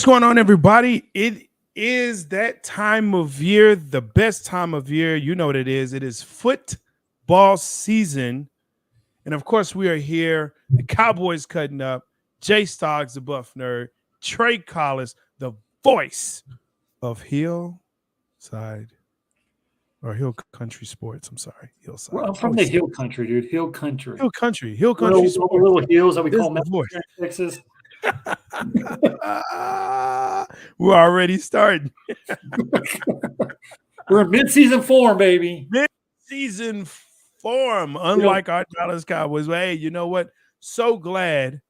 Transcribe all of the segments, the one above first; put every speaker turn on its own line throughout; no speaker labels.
going on, everybody? It is that time of year, the best time of year. You know what it is. It is football season. And of course, we are here. The Cowboys cutting up. Jay Stoggs, the Buff Nerd. Trey Collis, the voice of Hillside or Hill Country Sports. I'm sorry, Hillside.
Well, I'm from the Hill Country, dude. Hill Country.
Hill Country Sports.
Little hills that we
This
call
is the voice.
Texas.
We're already starting.
We're in mid-season form, baby.
Mid-season form, unlike our Dallas Cowboys. But hey, you know what? So glad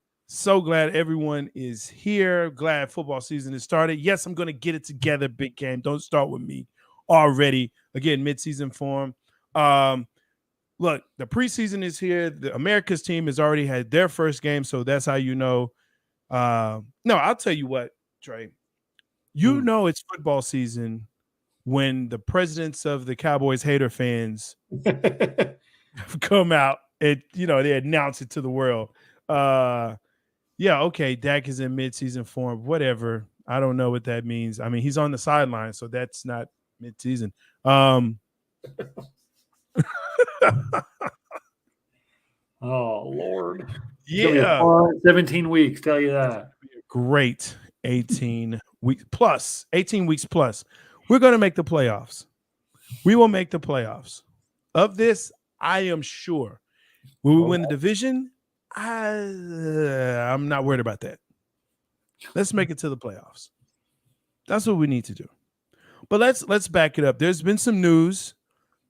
everyone is here. Glad football season has started. Yes, I'm going to get it together, big game. Don't start with me already. Again, mid-season form. Look, the preseason is here. The America's team has already had their first game, so that's how you know. No, I'll tell you what, Trey. You know it's football season when the presidents of the Cowboys hater fans come out and they announce it to the world. Yeah, okay, Dak is in mid-season form, whatever. I don't know what that means. I mean, he's on the sideline, so that's not mid-season.
Oh, Lord.
Yeah.
17 weeks, tell you that.
Great 18 weeks plus. We're going to make the playoffs. We will make the playoffs. Of this, I am sure. Will we win the division? I'm not worried about that. Let's make it to the playoffs. That's what we need to do. But let's back it up. There's been some news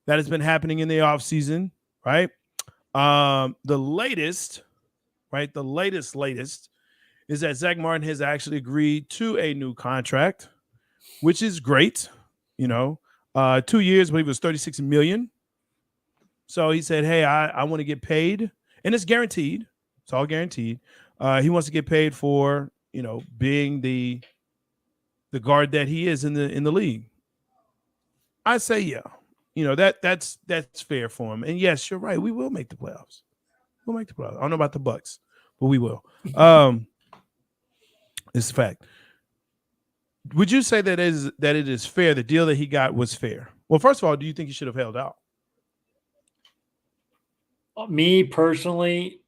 that has been happening in the offseason, right? The latest is that Zach Martin has actually agreed to a new contract, which is great. 2 years, but he was $36 million. So he said, hey, I want to get paid, and it's guaranteed. It's all guaranteed. He wants to get paid for, being the guard that he is in the league. I say, yeah. That's fair for him. And yes, you're right. We will make the playoffs. We'll make the playoffs. I don't know about the Bucks, but we will. It's a fact. Would you say that it is fair? The deal that he got was fair. Well, first of all, do you think he should have held out?
Me personally,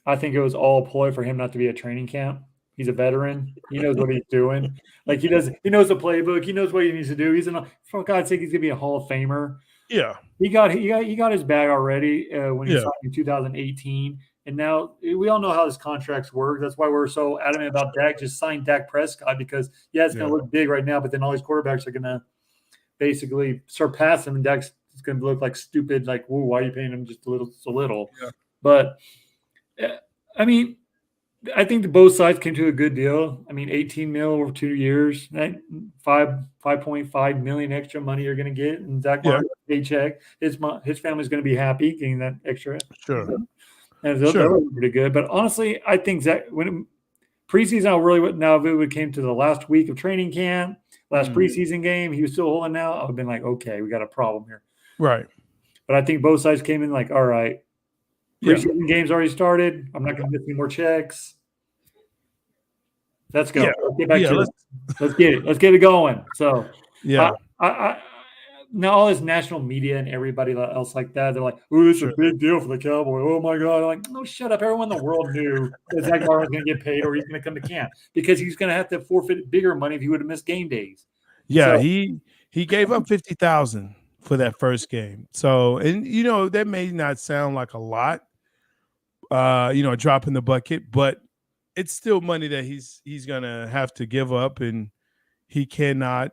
I think it was all a ploy for him not to be at training camp. He's a veteran. He knows what he's doing. Like he knows the playbook. He knows what he needs to do. For God's sake, he's gonna be a Hall of Famer.
Yeah.
He got his bag already when he signed in 2018. And now we all know how his contracts work. That's why we're so adamant about Dak. Just sign Dak Prescott because it's gonna look big right now, but then all these quarterbacks are gonna basically surpass him, and Dak's going to look like stupid. Like, whoa, why are you paying him just so little? Yeah. But I mean, I think both sides came to a good deal. I mean, 18 mil over 2 years, $5.5 million extra money you're going to get, and Zach Martin's paycheck. His family's going to be happy getting that extra.
Sure.
And that was pretty good. But honestly, I think Zach, when preseason, if it came to the last week of training camp, last preseason game, he was still holding out, I would have been like, okay, we got a problem here.
Right.
But I think both sides came in like, all right, preseason game's already started. I'm not going to miss any more checks. Let's go. Let's get back to it. Let's get it. Let's get it going. So, I now all this national media and everybody else like that, they're like, oh, it's a big deal for the Cowboys. Oh, my God. I'm like, no, shut up. Everyone in the world knew that Zach Martin was going to get paid or he's going to come to camp because he's going to have to forfeit bigger money if he would have missed game days.
Yeah, so, he gave up $50,000 for that first game. So, and, that may not sound like a lot, a drop in the bucket, but it's still money that he's going to have to give up, and he cannot,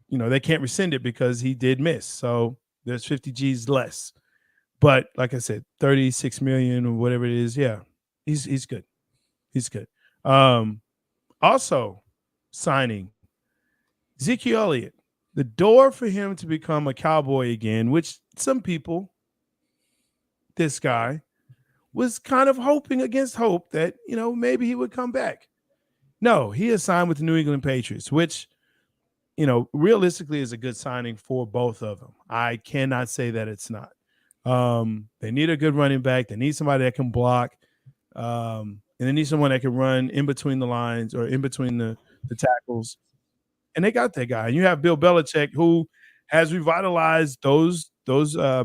they can't rescind it because he did miss. So there's 50 G's less. But like I said, 36 million or whatever it is. Yeah, he's good. He's good. Also signing Ezekiel Elliott. The door for him to become a Cowboy again, which some people, this guy, was kind of hoping against hope that, maybe he would come back. No, he is signed with the New England Patriots, which, realistically is a good signing for both of them. I cannot say that it's not. They need a good running back. They need somebody that can block. and they need someone that can run in between the lines or in between the tackles. And they got that guy. And you have Bill Belichick, who has revitalized those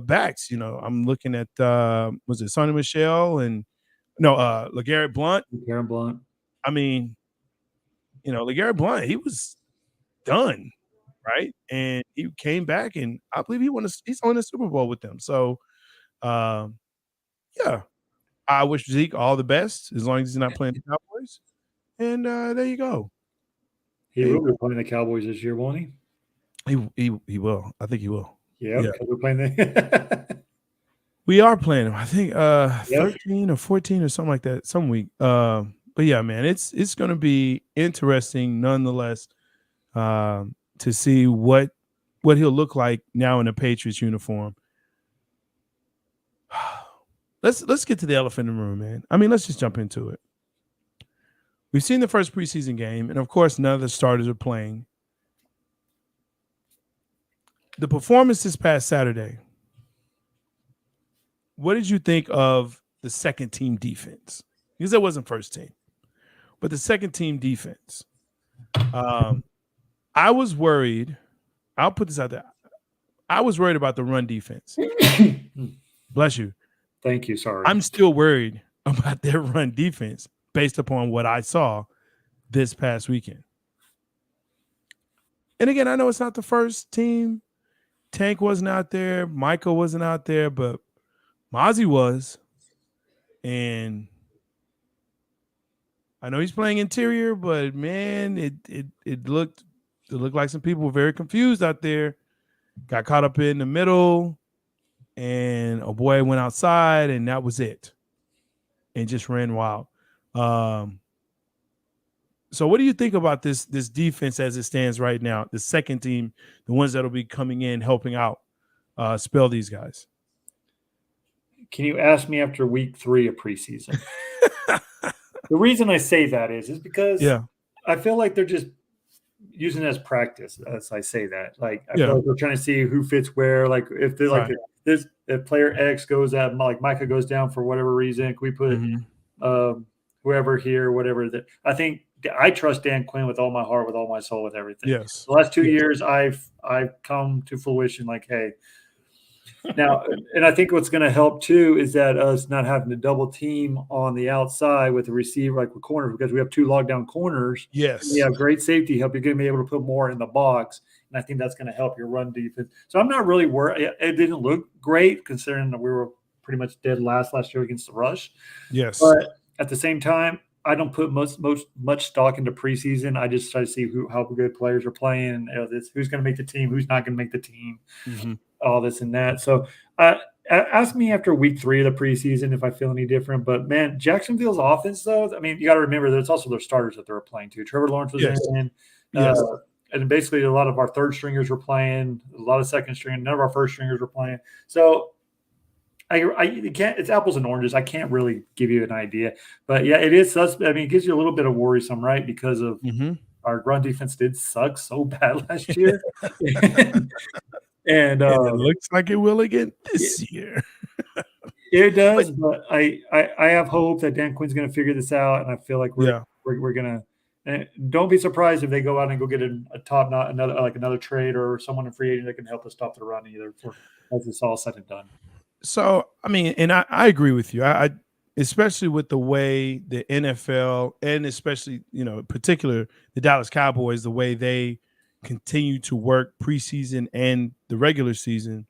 backs. I'm looking at was it Sonny Michel and LeGarrette Blount.
Karen Blunt.
I mean, LeGarrette Blount, he was done, right? And he came back, and I believe he's won a Super Bowl with them. So, yeah, I wish Zeke all the best as long as he's not playing the Cowboys. And there you go.
He will be playing the Cowboys this year, won't he?
He will. I think he will.
Yeah, because we're playing the.
We are playing him. I think 13 or 14 or something like that. Some week. But yeah, man, it's going to be interesting nonetheless to see what he'll look like now in a Patriots uniform. Let's get to the elephant in the room, man. I mean, let's just jump into it. We've seen the first preseason game, and of course, none of the starters are playing. The performance this past Saturday, what did you think of the second team defense? Because that wasn't first team, but the second team defense. I was worried. I'll put this out there. I was worried about the run defense. Bless you.
Thank you. Sorry.
I'm still worried about their run defense based upon what I saw this past weekend. And again, I know it's not the first team. Tank wasn't out there. Michael wasn't out there, but Mozzie was. And I know he's playing interior, but man, it looked like some people were very confused out there. Got caught up in the middle, and a boy went outside, and that was it. And just ran wild. So what do you think about this defense as it stands right now? The second team, the ones that'll be coming in, helping out, spell these guys.
Can you ask me after week 3 of preseason? The reason I say that is because I feel like they're just using it as practice as I say that. Like I feel like we're trying to see who fits where. Like if they're like if player X goes out, like Micah goes down for whatever reason, can we put whoever here, whatever that I trust Dan Quinn with all my heart, with all my soul, with everything.
Yes.
The last 2 years I've come to fruition like, hey. Now, and I think what's going to help too is that us not having to double team on the outside with the receiver, like with corners, because we have 2 lockdown corners.
Yes.
We have great safety help. You're going to be able to put more in the box. And I think that's going to help your run defense. So I'm not really worried. It didn't look great considering that we were pretty much dead last year against the rush.
Yes.
But at the same time, I don't put much stock into preseason. I just try to see how good players are playing, and who's going to make the team, who's not going to make the team, all this and that. So ask me after week 3 of the preseason if I feel any different. But, man, Jacksonville's offense, though, I mean, you got to remember that it's also their starters that they're playing too. Trevor Lawrence was in. And basically a lot of our third stringers were playing, a lot of second string, none of our first stringers were playing. So I can't. It's apples and oranges. I can't really give you an idea, but yeah, it is. I mean, it gives you a little bit of worrisome, right? Because of our run defense did suck so bad last year, and
it looks like it will again this year.
It does, but I have hope that Dan Quinn's going to figure this out, and I feel like we're going to. And don't be surprised if they go out and go get another trade or someone in free agent that can help us stop the run either. As it's all said and done.
So, I mean, and I agree with you. I especially with the way the NFL and especially, in particular, the Dallas Cowboys, the way they continue to work preseason and the regular season.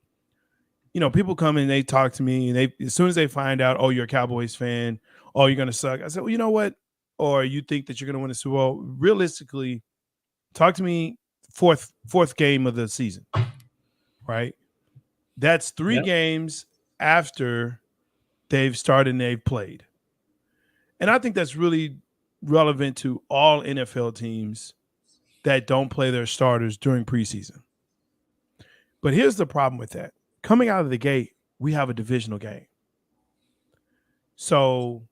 People come and they talk to me, and as soon as they find out, oh, you're a Cowboys fan, oh, you're going to suck. I said, well, you know what? Or you think that you're going to win a Super Bowl. Realistically, talk to me fourth game of the season, right? That's 3 games after they've started and they've played. And I think that's really relevant to all NFL teams that don't play their starters during preseason. But here's the problem with that. Coming out of the gate, we have a divisional game. So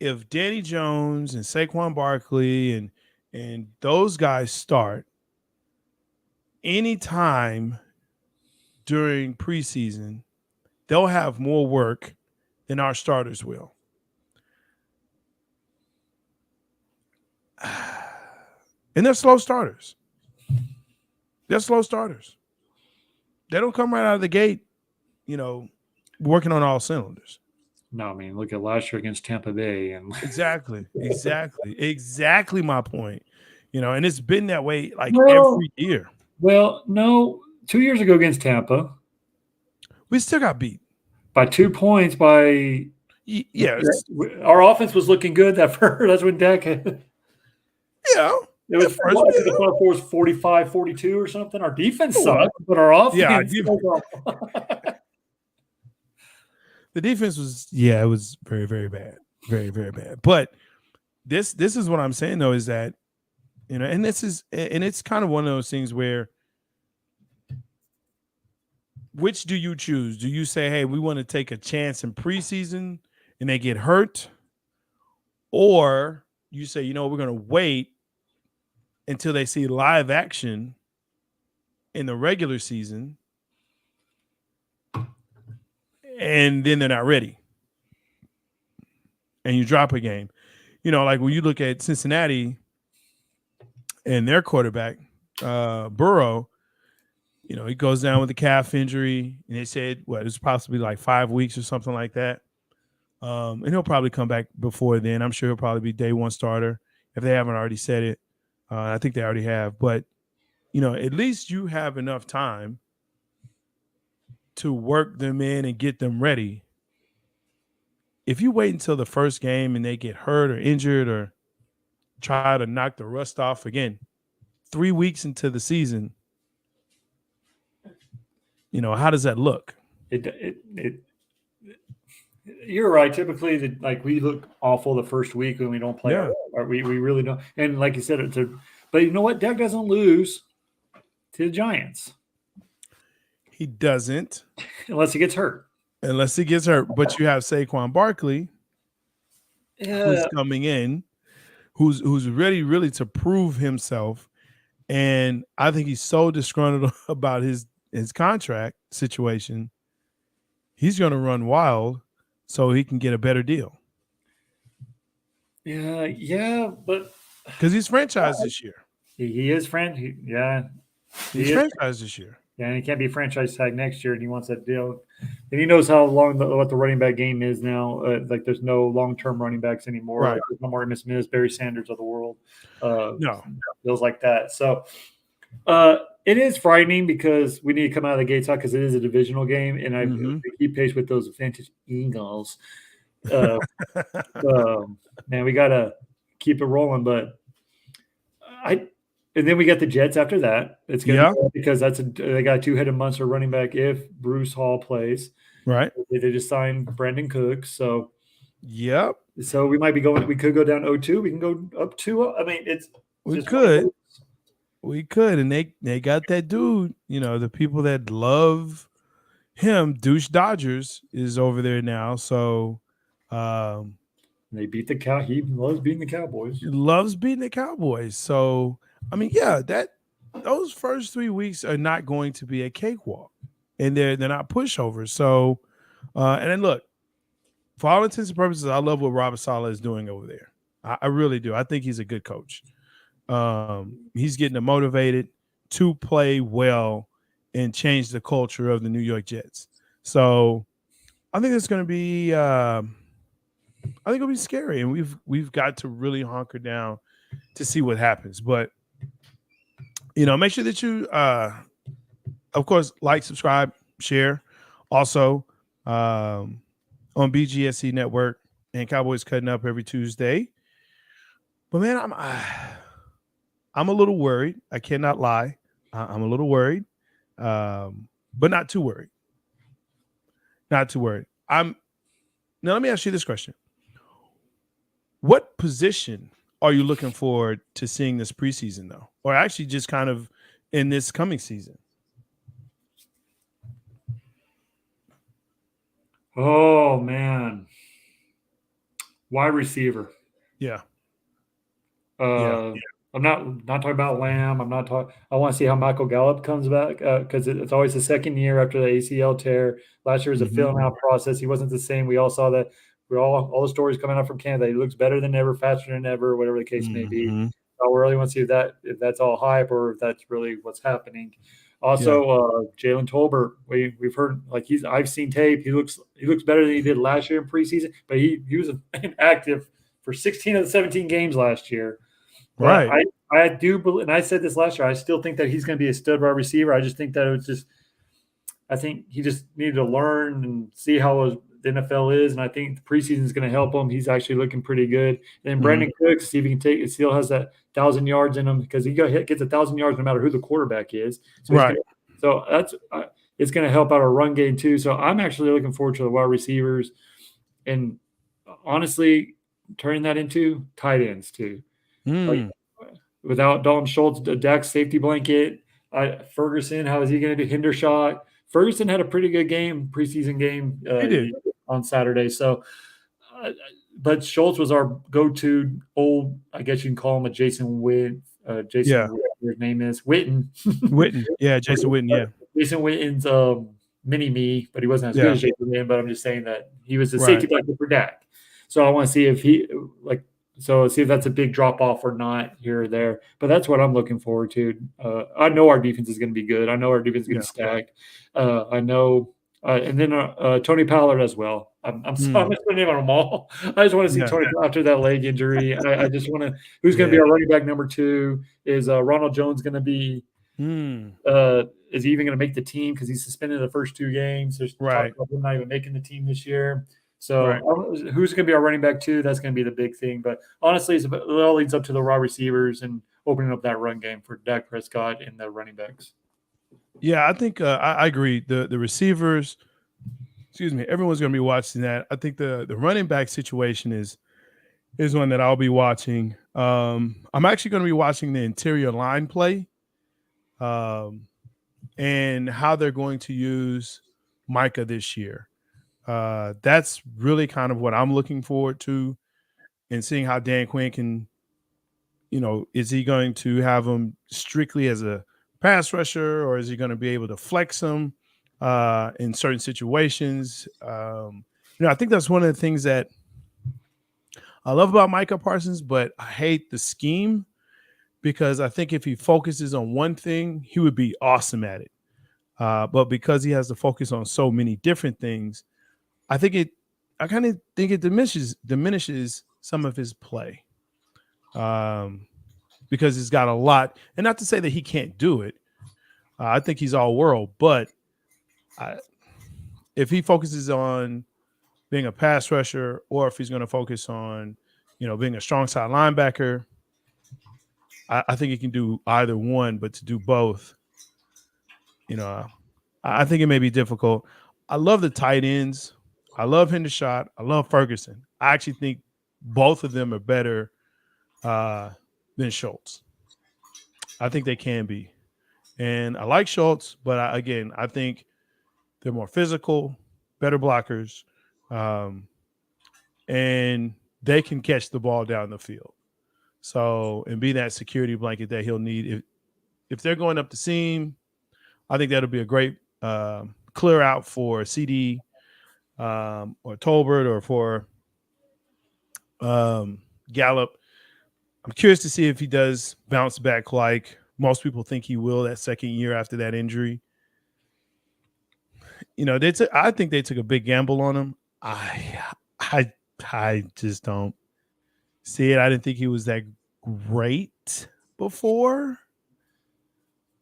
if Danny Jones and Saquon Barkley and those guys start anytime during preseason, they'll have more work than our starters will. And they're slow starters. They're slow starters. They don't come right out of the gate, working on all cylinders.
No, I mean, look at last year against Tampa Bay. And
Exactly my point. And it's been that way like
well,
every year.
Well, no, 2 years ago against Tampa,
We still got beat
by 2 points. Our offense was looking good. That's when Dak had.
Yeah.
It was the Final Four was 45-42 or something. Our defense sucked, but our offense.
The defense was, it was very, very bad. Very, very bad. But this is what I'm saying, though, is that, and it's kind of one of those things where, which do you choose? Do you say, hey, we want to take a chance in preseason and they get hurt? Or you say, we're going to wait until they see live action in the regular season, and then they're not ready, and you drop a game. Like when you look at Cincinnati and their quarterback, Burrow, he goes down with a calf injury, and they said, it was possibly like 5 weeks or something like that. And he'll probably come back before then. I'm sure he'll probably be day one starter if they haven't already said it. I think they already have, but at least you have enough time to work them in and get them ready. If you wait until the first game and they get hurt or injured or try to knock the rust off again, 3 weeks into the season, how does that look?
You're right. Typically, we look awful the first week when we don't play.
Yeah.
We really don't. And like you said, but you know what? Dak doesn't lose to the Giants.
He doesn't.
Unless he gets hurt.
But you have Saquon Barkley, who's coming in, who's ready really to prove himself. And I think he's so disgruntled about his contract situation. He's going to run wild so he can get a better deal.
Yeah, but
because he's franchised this year.
He is franchised.
He's franchised this year.
Yeah, and he can't be franchise tag next year, and he wants that deal. And he knows how long what the running back game is now. There's no long-term running backs anymore.
Right.
There's no more Miss Barry Sanders of the world.
No.
Deals like that. So it is frightening because we need to come out of the gates hot because it is a divisional game, and I keep pace with those vintage Eagles. Man, we got to keep it rolling, but and then we got the Jets after that. It's going to be because they got a two-headed monster running back if Bruce Hall plays.
Right.
They just signed Brandon Cooks. So So we might be going. We could go down 0-2. We can go up 2. I mean,
we could, and they got that dude. The people that love him, Douche Dodgers, is over there now. So
they beat the cow. He loves beating the Cowboys.
He loves beating the Cowboys. So I mean, those first 3 weeks are not going to be a cakewalk, and they're not pushovers. So, and then look, for all intents and purposes, I love what Robert Saleh is doing over there. I really do. I think he's a good coach. He's getting them motivated to play well and change the culture of the New York Jets. So, I think it's going to be. I think it'll be scary, and we've got to really hunker down to see what happens. But make sure that you, of course, like, subscribe, share. Also, on BGSC Network and Cowboys Cutting Up every Tuesday. But man, I'm a little worried. I cannot lie. I'm a little worried, but not too worried. Not too worried. Now let me ask you this question: what position are you looking forward to seeing this preseason, though, or actually just kind of in this coming season?
Oh man, wide receiver.
Yeah.
I'm not talking about Lamb. I want to see how Michael Gallup comes back because it's always the second year after the ACL tear. Last year was a fill-out process. He wasn't the same. We all saw that all the stories coming out from Canada. He looks better than ever, faster than ever, whatever the case may be. I really want to see if that's all hype or if that's really what's happening. Also, Jalen Tolbert, we've heard I've seen tape. He looks better than he did last year in preseason, but he was inactive for 16 of the 17 games last year. But
right.
I do believe, and I said this last year, I still think that he's going to be a stud wide receiver. I just think that I think he just needed to learn and see how the NFL is, and I think the preseason is going to help him. He's actually looking pretty good. And then Brandon Cooks, see if he can take it, still has that 1,000 yards in him because he gets 1,000 yards no matter who the quarterback is. So
right.
It's going to help out our run game too. So I'm actually looking forward to the wide receivers, and honestly, turning that into tight ends too. Without Dalton Schultz, Dak's safety blanket, Ferguson, how is he going to do? Hendershot. Ferguson had a pretty good preseason game on Saturday. So, but Schultz was our go-to old, I guess you can call him a Jason Witten. Whatever his name is, Witten.
Witten. Yeah, Jason Witten, yeah.
Jason Witten's mini-me, but he wasn't as good as Jason Witten, but I'm just saying that he was the safety blanket for Dak. So I want to see if see if that's a big drop-off or not here or there. But that's what I'm looking forward to. I know our defense is going to be good. I know our defense is going to be stacked. I know and then Tony Pollard as well. I'm just going to name them all. I just want to see Tony after that leg injury. I just want to – who's going to be our running back number 2? Is Ronald Jones going to be is he even going to make the team because he's suspended the first 2 games? There's talk about him not even making the team this year. So who's going to be our running back 2? That's going to be the big thing. But honestly, it all leads up to the raw receivers and opening up that run game for Dak Prescott and the running backs.
Yeah, I think I agree. The receivers, everyone's going to be watching that. I think the running back situation is one that I'll be watching. I'm actually going to be watching the interior line play and how they're going to use Micah this year. That's really kind of what I'm looking forward to, and seeing how Dan Quinn can, is he going to have him strictly as a pass rusher, or is he going to be able to flex him in certain situations? I think that's one of the things that I love about Micah Parsons, but I hate the scheme because I think if he focuses on one thing, he would be awesome at it. But because he has to focus on so many different things, I kind of think it diminishes some of his play because he's got a lot. And not to say that he can't do it. I think he's all world. But if he focuses on being a pass rusher, or if he's going to focus on, being a strong side linebacker, I think he can do either one. But to do both, I think it may be difficult. I love the tight ends. I love Hendershot. I love Ferguson. I actually think both of them are better than Schultz. I think they can be. And I like Schultz, but I think they're more physical, better blockers, and they can catch the ball down the field. So, and be that security blanket that he'll need. If they're going up the seam, I think that'll be a great clear out for CD or Tolbert, or for Gallup. I'm curious to see if he does bounce back like most people think he will that second year after that injury. I think they took a big gamble on him. I just don't see it. I didn't think he was that great before.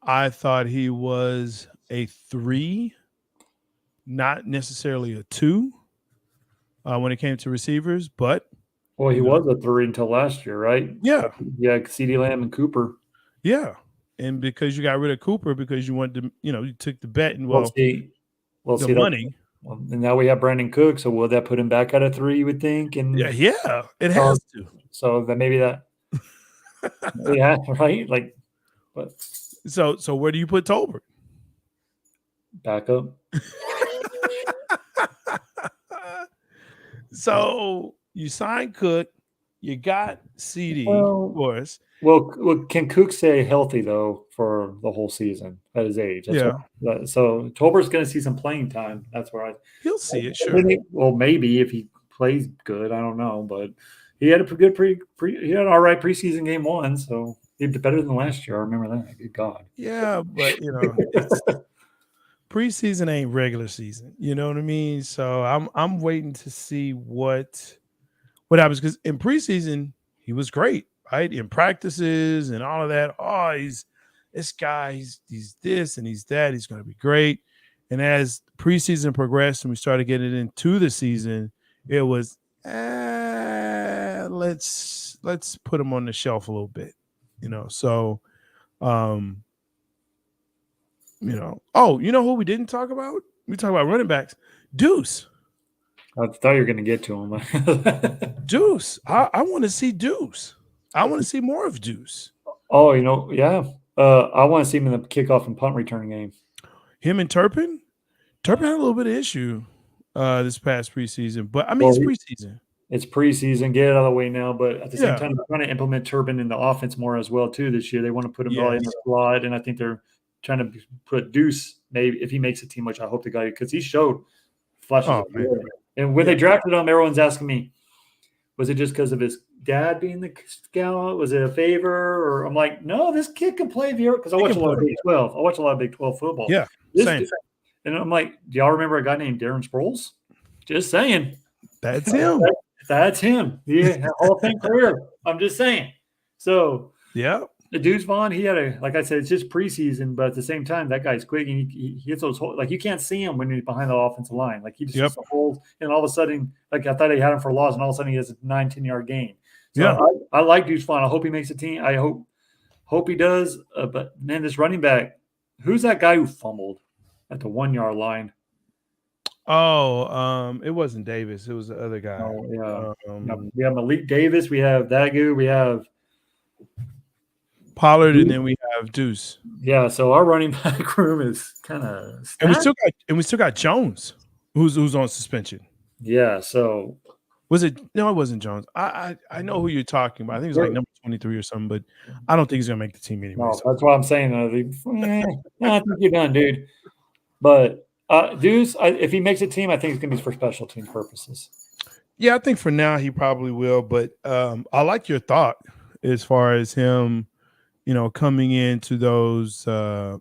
I thought he was a 3, not necessarily a 2 when it came to receivers, but
he was a 3 until last year, right?
Yeah.
Yeah, CeeDee Lamb and Cooper.
Yeah. And because you got rid of Cooper because you wanted to, you took the bet and
the money. And now we have Brandon Cook, so will that put him back at a 3, you would think? And
yeah, it has to.
So then maybe that yeah, right? But
so where do you put Tolbert?
Back up.
So you signed Cook, you got CD, of course.
Well, can Cook stay healthy though for the whole season at his age? So Tolbert's going to see some playing time. That's where
he'll see it. Sure.
Maybe if he plays good. I don't know, but he had a good he had an all right preseason game 1, so he did better than last year. I remember that. Good God.
Yeah, but it's preseason ain't regular season. You know what I mean? So I'm waiting to see what happens, because in preseason he was great, right? In practices and all of that. Oh, he's this guy. He's this and he's that. He's going to be great. And as preseason progressed and we started getting into the season, it was let's put him on the shelf a little bit, So, oh, you know who we didn't talk about? We talked about running backs. Deuce.
I thought you were going to get to him.
Deuce. I want to see Deuce. I want to see more of Deuce.
Oh, yeah. I want to see him in the kickoff and punt return game.
Him and Turpin? Turpin had a little bit of issue this past preseason, but I mean, it's preseason.
It's preseason. Get it out of the way now. But at the same time, they're trying to implement Turpin in the offense more as well, too, this year. They want to put him in the slot, and I think they're trying to put Deuce, maybe, if he makes a team, which I hope the guy, because he showed flashes of glory. And when they drafted him, everyone's asking me, was it just because of his dad being the scout? Was it a favor? Or I'm like, no, this kid can play because I watch a lot of Big 12. I watch a lot of Big 12 football.
Yeah, same.
And I'm like, do y'all remember a guy named Darren Sproles? Just saying.
That's him.
That's him. Yeah, Hall of Fame career. I'm just saying. So,
yeah.
The dude's fun. He had like I said, it's just preseason, but at the same time, that guy's quick and he hits those holes. Like, you can't see him when he's behind the offensive line. Like, he just hits the holes, and all of a sudden, like, I thought he had him for loss, and all of a sudden he has a 9-10 yard gain. So I like dude's fun. I hope he makes a team. I hope he does. But man, this running back, who's that guy who fumbled at the 1 yard line?
Oh, it wasn't Davis. It was the other guy.
Oh, yeah. We have Malik Davis. We have Dagu. We have
Pollard, and then we have Deuce.
Yeah, so our running back room is kind of
and we still got Jones, who's on suspension.
Yeah, so
was it? No, it wasn't Jones. I know who you're talking about. I think it was like number 23 or something, but I don't think he's gonna make the team anyway.
No, that's what I'm saying. I think you're done, dude. But Deuce, if he makes a team, I think it's gonna be for special team purposes.
Yeah, I think for now he probably will. But I like your thought as far as him, coming into those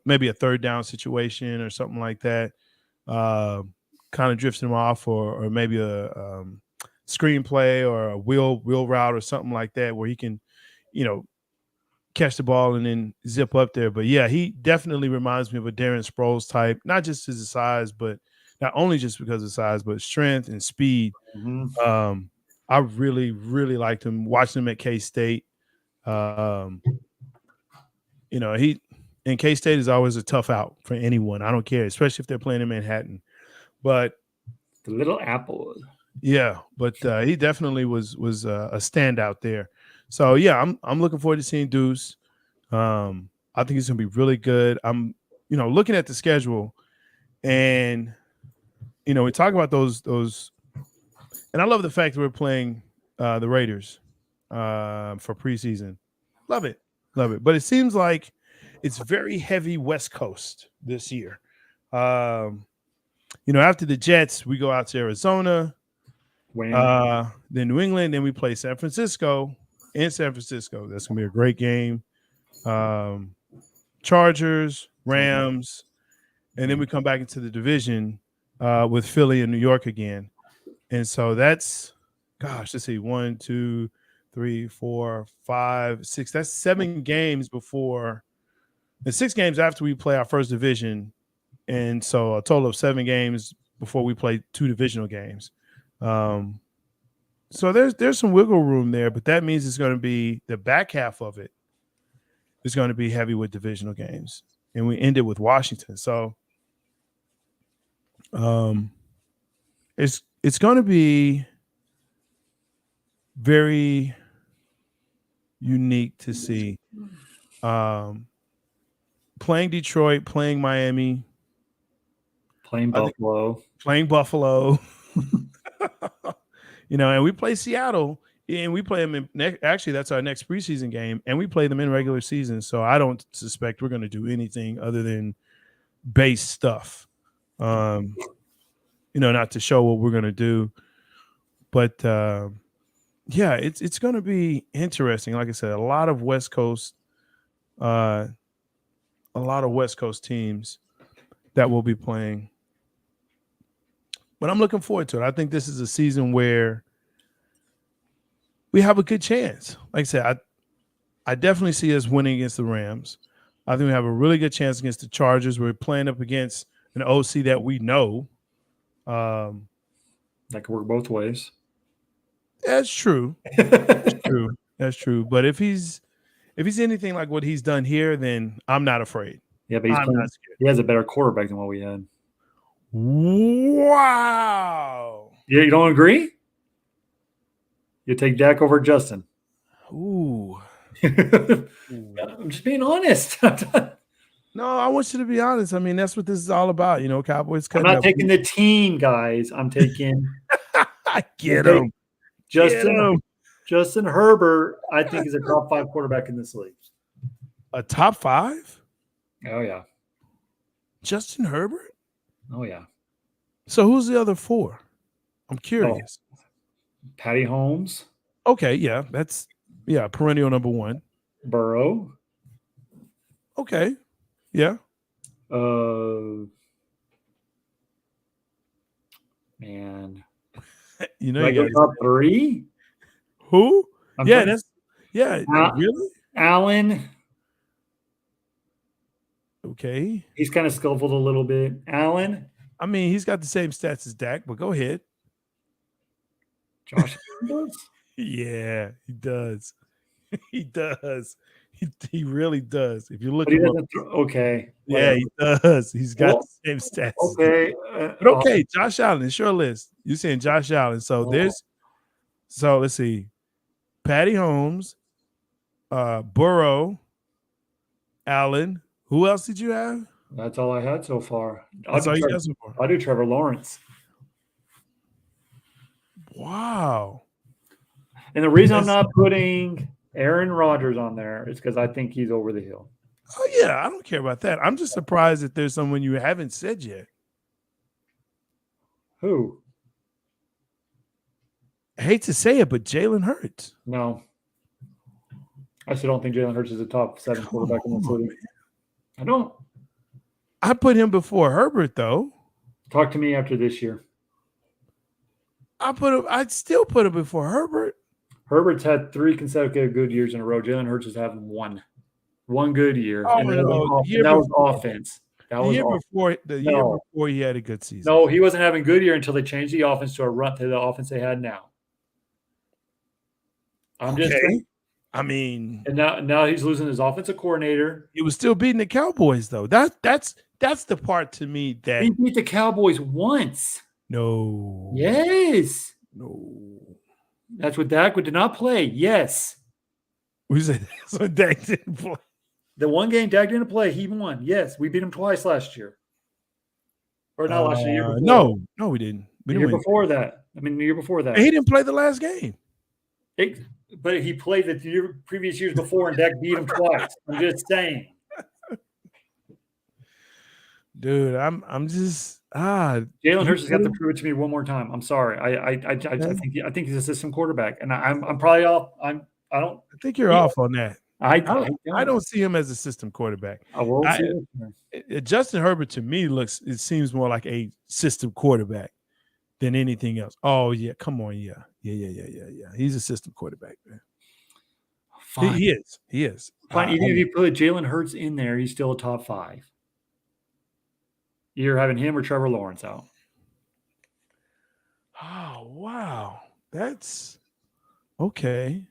maybe a third down situation or something like that, kind of drifting him off, or maybe a screenplay or a wheel route or something like that, where he can, catch the ball and then zip up there. But yeah, he definitely reminds me of a Darren Sproles type, not just his size, but not only just because of size, but strength and speed.
Mm-hmm.
I really, really liked him, watching him at K-State. K-State is always a tough out for anyone. I don't care, especially if they're playing in Manhattan. But
the Little Apple.
Yeah, but he definitely was a standout there. So yeah, I'm looking forward to seeing Deuce. I think he's gonna be really good. I'm looking at the schedule, and we talk about those, and I love the fact that we're playing the Raiders for preseason. Love it. But it seems like it's very heavy West Coast this year. After the Jets, we go out to Arizona, then New England, then we play San Francisco in San Francisco. That's gonna be a great game. Chargers, Rams, and then we come back into the division with Philly and New York again. And so that's, let's see, 1, 2, 3, 4, 5, 6. That's 7 games before, and 6 games after we play our first division. And so a total of 7 games before we play 2 divisional games. So there's some wiggle room there, but that means it's going to be the back half of it is going to be heavy with divisional games, and we end it with Washington. So, it's going to be very unique to see. Playing Detroit, playing Miami,
playing Buffalo.
And we play Seattle, and we play them actually, that's our next preseason game, and we play them in regular season. So I don't suspect we're going to do anything other than base stuff, not to show what we're going to do. But yeah, it's going to be interesting. Like I said, a lot of West Coast teams that will be playing. But I'm looking forward to it. I think this is a season where we have a good chance. Like I said, I definitely see us winning against the Rams. I think we have a really good chance against the Chargers. We're playing up against an OC that we know.
That could work both ways.
That's true. That's true. But if he's anything like what he's done here, then I'm not afraid.
Yeah, but he has a better quarterback than what we had.
Wow.
Yeah, you don't agree? You take Dak over Justin.
Ooh.
I'm just being honest.
No, I want you to be honest. I mean, that's what this is all about. Cowboys Cuttin
I'm not
UP.
taking the team, guys. I'm taking
Get him.
Justin Herbert, I think, is a top 5 quarterback in this league.
A top 5?
Oh, yeah.
Justin Herbert?
Oh, yeah.
So who's the other 4? I'm curious.
Oh, Patty Holmes.
Okay, yeah. That's perennial number 1.
Burrow.
Okay. Yeah.
Man.
You know, you got
top 3?
Who? Really?
Allen.
Okay.
He's kind of scuffled a little bit. Allen.
I mean, he's got the same stats as Dak, but go ahead.
Josh Allen does?
Yeah, he does. He does. He really does. If you look
but he
him
doesn't
up,
okay.
Yeah, he does. He's got the same stats.
Okay.
But okay, Josh Allen, it's your list. You're saying Josh Allen. So let's see. Patty Holmes, Burrow, Allen. Who else did you have?
That's all I had so far.
That's all you got so far.
I'll do Trevor Lawrence.
Wow.
And the reason I'm not putting Aaron Rodgers on there is because I think he's over the hill.
Oh, yeah. I don't care about that. I'm just surprised that there's someone you haven't said yet.
Who?
I hate to say it, but Jalen Hurts.
No. I still don't think Jalen Hurts is a top 7 quarterback in the league. I don't.
I put him before Herbert, though.
Talk to me after this year.
I'd still put him before Herbert.
Herbert's had 3 consecutive good years in a row. Jalen Hurts is having one good year.
Oh,
and
that
was offense. That was
the year before he had a good season.
No, he wasn't having a good year until they changed the offense to the offense they had now. Just saying.
I mean,
and now he's losing his offensive coordinator.
He was still beating the Cowboys, though. That's the part to me that
he beat the Cowboys once.
No.
Yes.
No.
That's what Dak did not play. Yes.
We said that's what Dak didn't play.
The one game Dak didn't play, he won. Yes, we beat him twice last year. Or not last year, the year before.
No, we didn't.
The year before that. The year before that.
He didn't play the last game.
But he played the previous years before, and Dak beat him twice. I'm just saying.
Dude, I'm just
Jalen Hurts has got to prove it to me one more time. I'm sorry. I think he's a system quarterback, and I'm probably off. I
think you're off on that.
I
don't see him as a system quarterback.
I will see
Justin Herbert to me seems more like a system quarterback than anything else. Oh yeah, come on, yeah. He's a system quarterback, man.
Fine.
He is.
Fine. Even if you put Jalen Hurts in there, he's still a top 5. You're having him or Trevor Lawrence out.
Oh wow, that's okay.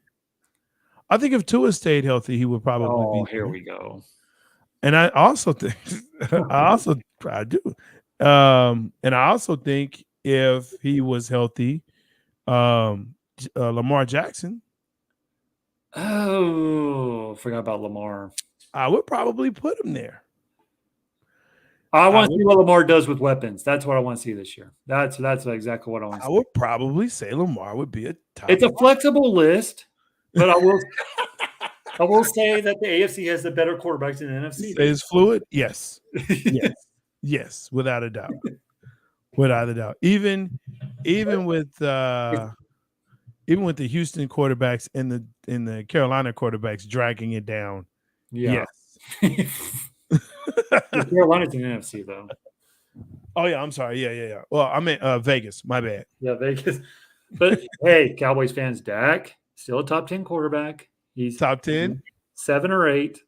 I think if Tua stayed healthy, he would probably be.
Here we go.
And I also think, I do. And I also think if he was healthy, Lamar Jackson.
Oh, forgot about Lamar.
I would probably put him there.
I want to see what Lamar does with weapons. That's what I want to see this year. That's exactly what I want to see.
I would probably say Lamar would be a top.
It's a flexible list. But I will say that the AFC has the better quarterbacks in the NFC.
It's fluid? Yes. Yes, without a doubt. Without a doubt. Even with even with the Houston quarterbacks and the Carolina quarterbacks dragging it down.
Yeah.
Yes.
Carolina's in the NFC though.
Oh yeah, I'm sorry. Yeah. Well, I meant Vegas. My bad.
Yeah, Vegas. But hey, Cowboys fans, Dak still a top 10 quarterback. He's
Top 10,
7 or 8.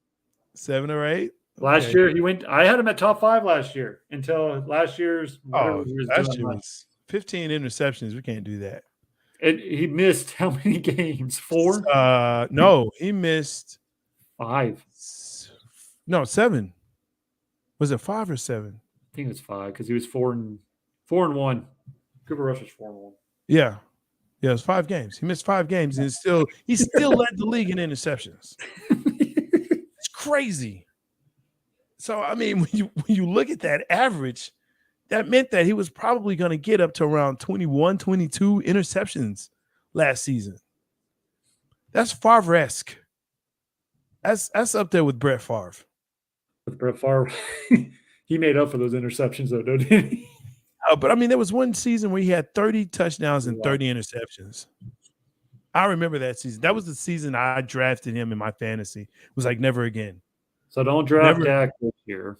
7 or 8.
Last year he went. I had him at top 5 last year until last year's whatever he was
last
doing.
year was 15 interceptions. We can't do that.
And he missed how many games? 4?
No, he missed
5.
No, 7. Was it 5 or 7?
I think it was 5 because he was 4-1. Cooper Rush was 4-1.
Yeah, it was 5 games. He missed 5 games, and he still led the league in interceptions. It's crazy. So I mean, when you look at that average, that meant that he was probably going to get up to around 21, 22 interceptions last season. That's Favre-esque. That's up there with Brett Favre.
With Brett Favre, he made up for those interceptions, though, didn't he?
But I mean, there was one season where he had 30 touchdowns and 30 interceptions. I remember that season. That was the season I drafted him in my fantasy. It was like never again.
So don't draft Dak this year.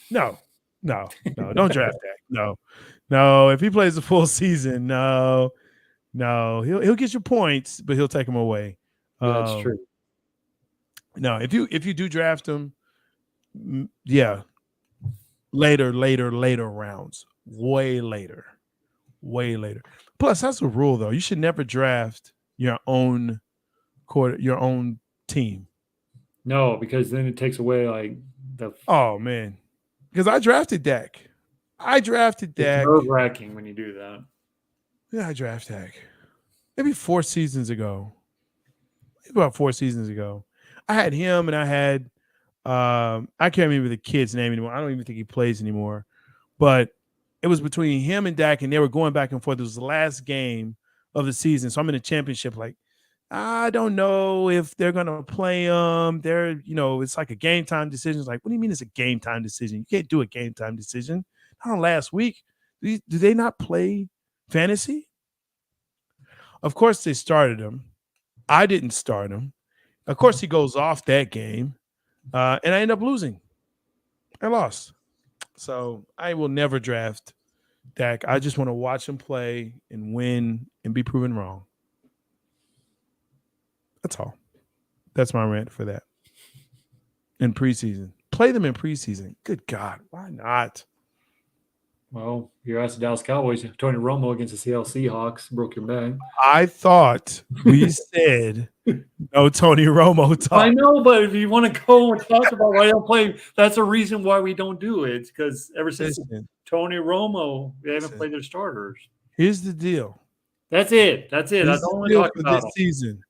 No, don't draft Dak. No. If he plays the full season, no, he'll get your points, but he'll take them away.
Yeah, that's true.
No, if you do draft him, yeah, later rounds, way later. Plus, that's a rule though. You should never draft your own team.
No, because then it takes away like the.
Oh man, because I drafted Dak. It's
nerve-wracking when you do that.
Yeah, I drafted Dak. Maybe 4 seasons ago. About 4 seasons ago, I had him, and I had I can't remember the kid's name anymore. I don't even think he plays anymore. But it was between him and Dak, and they were going back and forth. It was the last game of the season, so I'm in a championship. Like, I don't know if they're gonna play him. It's like a game time decision. It's like, what do you mean it's a game time decision? You can't do a game time decision. Not on last week. Do they not play fantasy? Of course, they started him. I didn't start him. Of course, he goes off that game, and I end up losing. I lost. So I will never draft Dak. I just want to watch him play and win and be proven wrong. That's all. That's my rant for that. In preseason. Play them in preseason. Good God. Why not?
Well, you're asked the Dallas Cowboys. Tony Romo against the Seattle Seahawks broke your back.
I thought we said no Tony Romo talk.
I know, but if you want to go and talk about why they don't play, that's a reason why we don't do it. Because ever since Tony Romo, they haven't played their starters.
Here's the deal.
That's it. That's all we talk about
this season.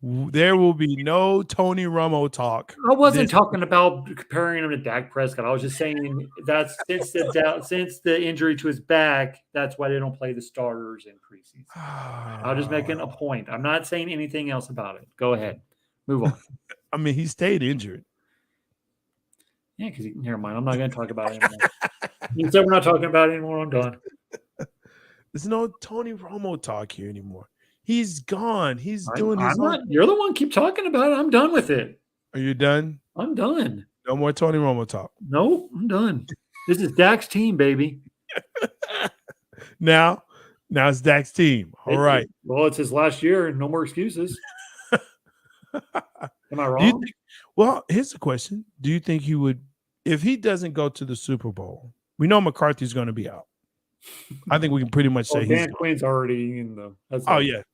There will be no Tony Romo talk.
I wasn't talking about comparing him to Dak Prescott. I was just saying that's since the injury to his back, that's why they don't play the starters in preseason. I'm just making a point. I'm not saying anything else about it. Go ahead. Move on.
I mean, he stayed injured.
Yeah, because never mind. I'm not going to talk about it anymore. You said we're not talking about it anymore. I'm done.
There's no Tony Romo talk here anymore. He's gone. He's doing his own.
You're the one keep talking about it. I'm done with it.
Are you done?
I'm done.
No more Tony Romo talk.
No, I'm done. This is Dak's team, baby.
Now it's Dak's team. All right.
Well, it's his last year. No more excuses. Am I wrong?
Well, here's the question. Do you think he would, if he doesn't go to the Super Bowl, we know McCarthy's going to be out. I think we can pretty much say
Dan Quinn's already in the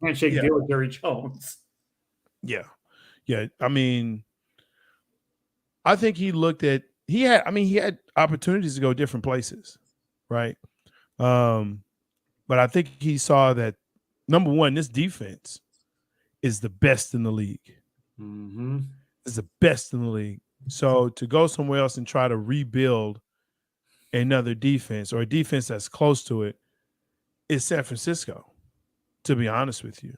handshake deal with Jerry Jones.
Yeah. I mean, I think he had opportunities to go different places, right? But I think he saw that number one, this defense is the best in the league.
Mm-hmm.
It's the best in the league. So to go somewhere else and try to rebuild another defense or a defense that's close to it is San Francisco, to be honest with you.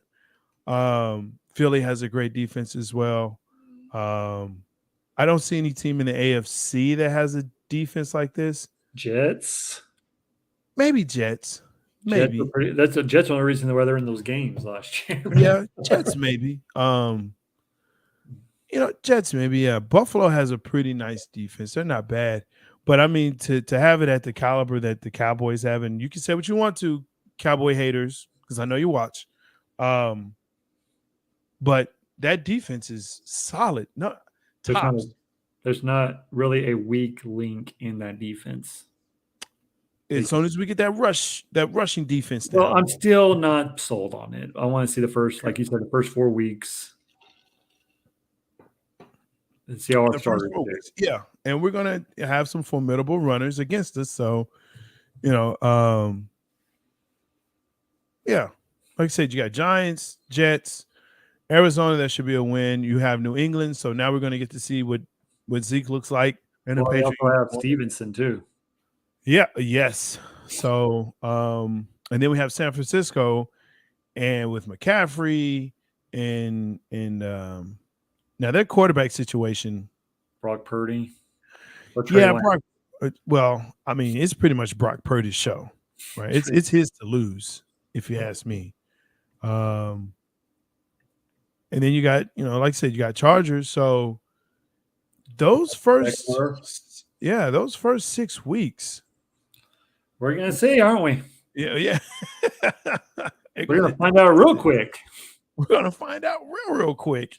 Philly has a great defense as well. I don't see any team in the AFC that has a defense like this.
Jets?
Maybe Jets. maybe.
That's the Jets' only reason why they're in those games last year.
Yeah, Jets maybe. Jets maybe. Yeah, Buffalo has a pretty nice defense. They're not bad, but I mean to have it at the caliber that the Cowboys have, and you can say what you want to, Cowboy haters, because I know you watch. But that defense is solid. No tops.
There's not really a weak link in that defense.
As soon as we get that rushing defense
Well,
down.
I'm still not sold on it. I want to see the first, like you said, the first 4 weeks. And see how our starters do.
Yeah. And we're gonna have some formidable runners against us. So, yeah. Like I said, you got Giants, Jets, Arizona, that should be a win. You have New England. So now we're gonna get to see what Zeke looks like. And
we also have Stevenson too.
Yeah, yes. So and then we have San Francisco and with McCaffrey and now their quarterback situation.
Brock Purdy.
Yeah, Brock. Well, I mean, it's pretty much Brock Purdy's show, right? It's his to lose, if you ask me. And then you got, like I said, you got Chargers. So those first 6 weeks.
We're gonna see, aren't we?
Yeah.
We're gonna find out real quick.
We're gonna find out real quick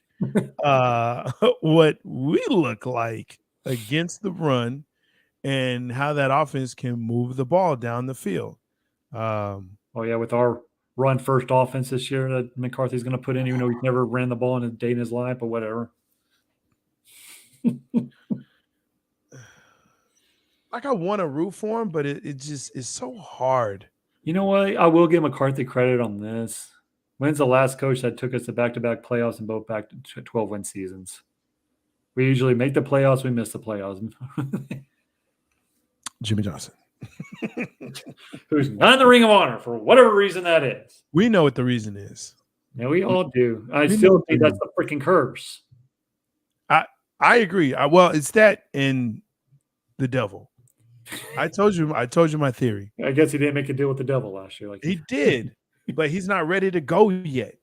what we look like against the run and how that offense can move the ball down the field.
With our run first offense this year that McCarthy's going to put in, even though he's never ran the ball in a day in his life, but whatever.
Like I want to root for him, but it just is so hard.
You know what? I will give McCarthy credit on this. When's the last coach that took us to back-to-back playoffs and both back to 12-win seasons? We usually make the playoffs, we miss the playoffs.
Jimmy Johnson.
Who's not in the Ring of Honor for whatever reason that is.
We know what the reason is.
Yeah, we all do. I still think that's the freaking curse.
I agree. It's that and the devil. I told you my theory.
I guess he didn't make a deal with the devil last year.
He did, but he's not ready to go yet.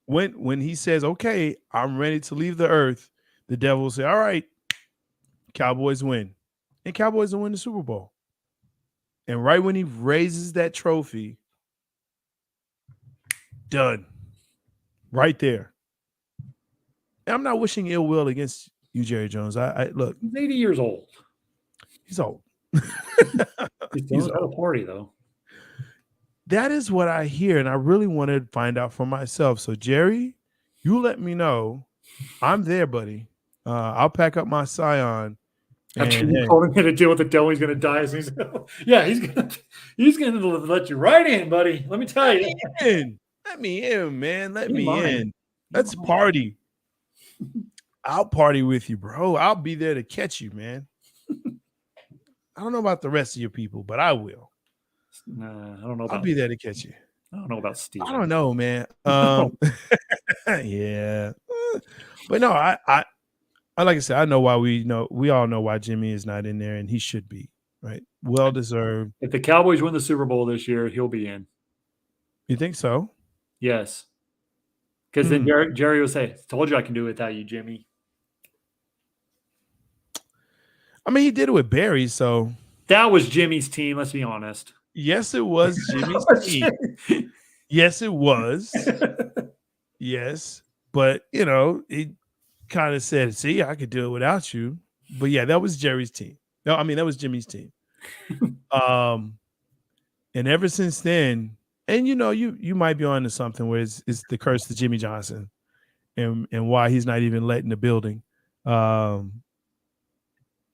When he says, "Okay, I'm ready to leave the earth," the devil will say, "All right, Cowboys win," and Cowboys will win the Super Bowl. And right when he raises that trophy, done. Right there. And I'm not wishing ill will against you, Jerry Jones. I look.
He's 80 years old.
He's old.
He's at a party, though.
That is what I hear, and I really want to find out for myself. So, Jerry, you let me know. I'm there, buddy. I'll pack up my Scion.
After you told him to deal with the devil, he's going to die. So he's going to let you right in, buddy. Let me tell you.
Let me in, man. Let me in. Let's party. I'll party with you, bro. I'll be there to catch you, man. I don't know about the rest of your people, but I will.
Nah, I don't know.
I'll be there to catch you.
I don't know about Steve.
I don't know, man. Yeah, but no, I like I said, I know why we all know why Jimmy is not in there, and he should be, right? Well deserved.
If the Cowboys win the Super Bowl this year, he'll be in.
You think so?
Yes. Because then Jerry will say, "Told you I can do it without you, Jimmy."
I mean, he did it with Barry, so
that was Jimmy's team. Let's be honest.
Yes, it was Jimmy's team. Yes, it was. Yes, but he kind of said, "See, I could do it without you." But yeah, that was Jerry's team. No, I mean that was Jimmy's team. And ever since then, and you might be on to something where it's the curse to Jimmy Johnson, and why he's not even letting the building.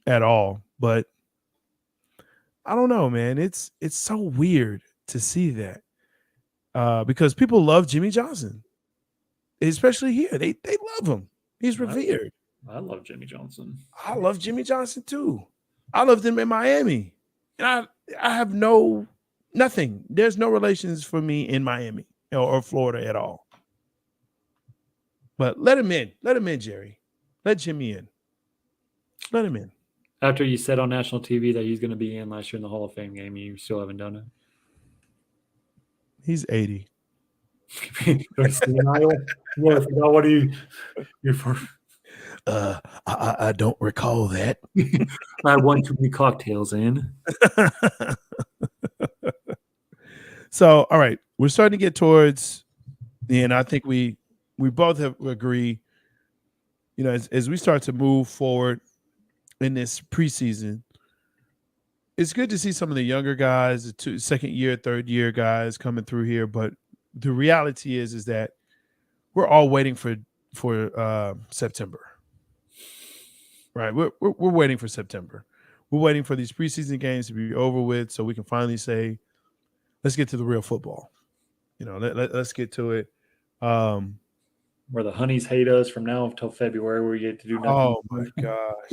At all, but I don't know, man. It's so weird to see that because people love Jimmy Johnson, especially here. They love him. He's revered.
I love Jimmy Johnson.
I love Jimmy Johnson too. I loved him in Miami, and I have nothing. There's no relations for me in Miami or Florida at all. But let him in. Let him in, Jerry. Let Jimmy in. Let him in.
After you said on national TV that he's going to be in last year in the Hall of Fame game, you still haven't done it?
He's 80.
What are you for?
I don't recall that.
I had one too many cocktails in.
So, all right, we're starting to get towards the end. I think we both have agree. You know, as we start to move forward in this preseason, it's good to see some of the younger guys, the second year, third year guys coming through here. But the reality is that we're all waiting for September, right? We're waiting for September. We're waiting for these preseason games to be over with, so we can finally say, let's get to the real football. You know, let's get to it.
Where the honeys hate us from now until February, where we get to do nothing.
Oh my gosh!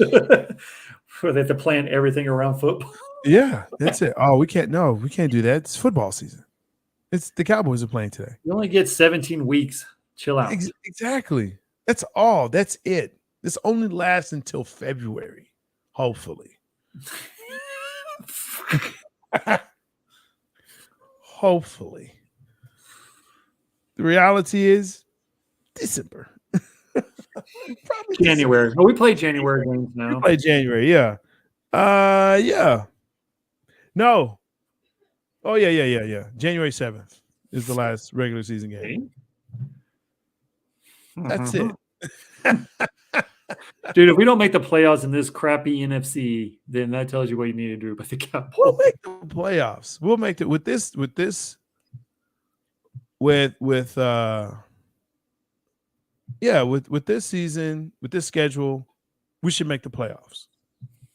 Where they have to plan everything around football.
Yeah, that's it. Oh, we can't do that. It's football season. It's the Cowboys are playing today.
You only get 17 weeks. Chill out.
Exactly. That's all. That's it. This only lasts until February, hopefully. Hopefully. The reality is December.
January.
December.
Oh, we play January games now.
We play January, yeah. Yeah. No. Oh, yeah. January 7th is the last regular season game. That's it.
Dude, if we don't make the playoffs in this crappy NFC, then that tells you what you need to do about the Cowboys.
We'll make the playoffs. We'll make it with this season, with this schedule, we should make the playoffs.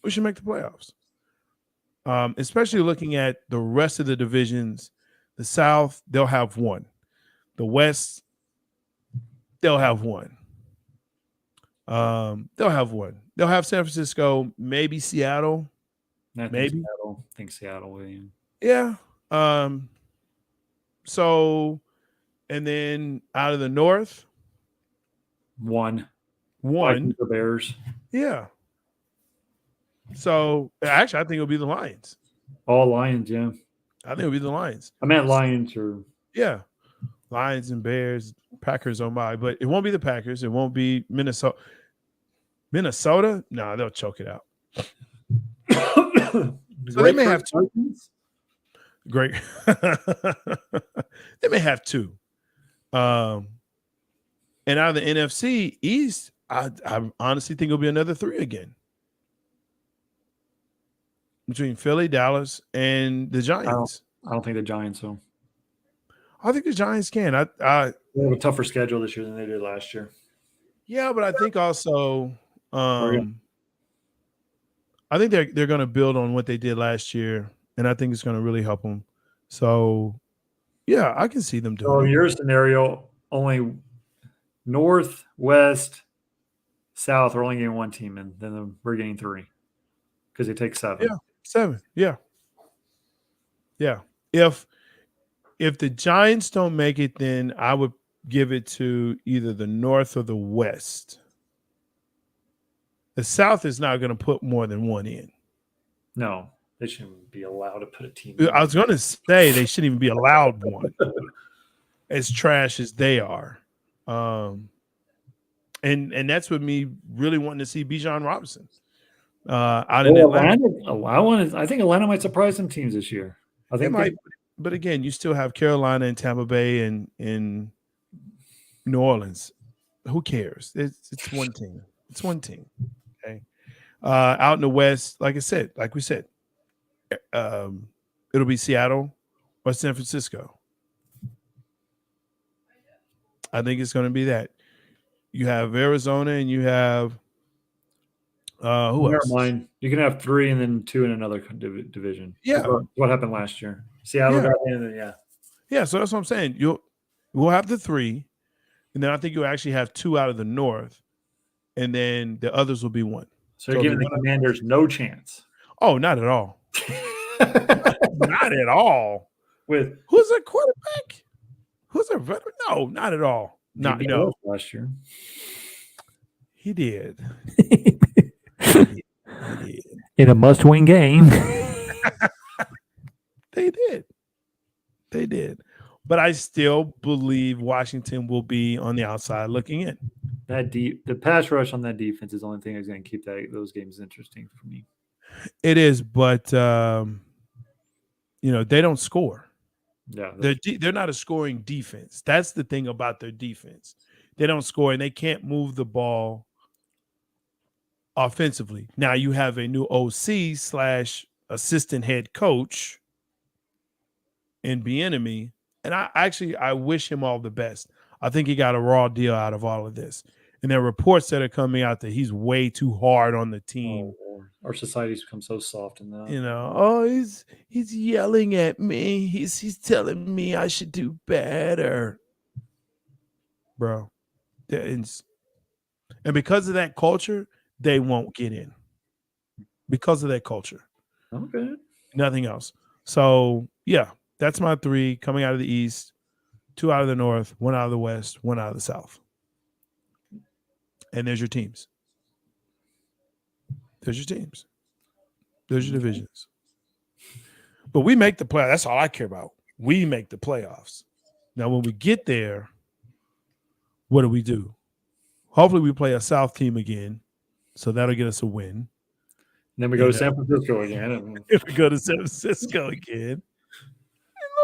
We should make the playoffs. Especially looking at the rest of the divisions. The South, they'll have one. The West, they'll have one. They'll have one. They'll have San Francisco, maybe Seattle. Maybe.
Seattle. I think Seattle will.
Yeah. So, and then out of the North,
one.
The
Bears.
Yeah. So actually, I think it'll be the Lions.
All Lions, yeah.
I think it'll be the Lions.
I meant Lions or
Lions and Bears, Packers on by, but it won't be the Packers. It won't be Minnesota. Minnesota? No, they'll choke it out. So they may have two. Great. They may have two. And out of the NFC East, I honestly think it'll be another three again. Between Philly, Dallas, and the Giants.
I don't think the Giants will.
I think the Giants can.
They have a tougher schedule this year than they did last year.
Yeah, but I think also I think they're going to build on what they did last year, and I think it's going to really help them. So, yeah, I can see them doing
So
it.
in your scenario, only North, West, South are only getting one team, and then we're getting three because they take 7.
Yeah, 7. Yeah. If the Giants don't make it, then I would give it to either the North or the West. The South is not going to put more than one in.
No, they shouldn't be allowed to put a team in.
I was going to say they shouldn't even be allowed one. As trash as they are. And that's what me really wanting to see Bijan Robinson out in Atlanta.
I think Atlanta might surprise some teams this year. I think
they might, but again, you still have Carolina and Tampa Bay and in New Orleans. Who cares? It's one team. It's one team. Okay. Out in the West, like we said, it'll be Seattle or San Francisco. I think it's going to be that. You have Arizona and you have who else?
Mind. You can have 3 and then 2 in another division.
Yeah.
What happened last year? Seattle got in,
Yeah, so that's what I'm saying. We'll have the 3, and then I think you'll actually have 2 out of the North, and then the others will be 1.
So you're giving the Commanders no chance.
Oh, not at all. Not at all.
With
who's a quarterback? Who's a veteran? No, not at all. No.
Last year.
He did.
In a must-win game.
They did. But I still believe Washington will be on the outside looking in.
The pass rush on that defense is the only thing that's going to keep those games interesting for me.
It is, but they don't score.
Yeah,
they're not a scoring defense. That's the thing about their defense. They don't score and they can't move the ball offensively. Now you have a new OC/assistant head coach in Bieniemy, and I wish him all the best. I think he got a raw deal out of all of this. And there are reports that are coming out that he's way too hard on the team.
Our society's become so soft in that.
He's yelling at me. He's telling me I should do better. Bro. And because of that culture, they won't get in. Because of that culture.
Okay.
Nothing else. So, yeah, that's my 3 coming out of the East, 2 out of the North, 1 out of the West, 1 out of the South. And there's your teams. There's your teams. There's your divisions. But we make the playoffs. That's all I care about. We make the playoffs. Now, when we get there, what do? Hopefully, we play a South team again. So that'll get us a win.
And then we go to San Francisco again.
If we go to San Francisco again,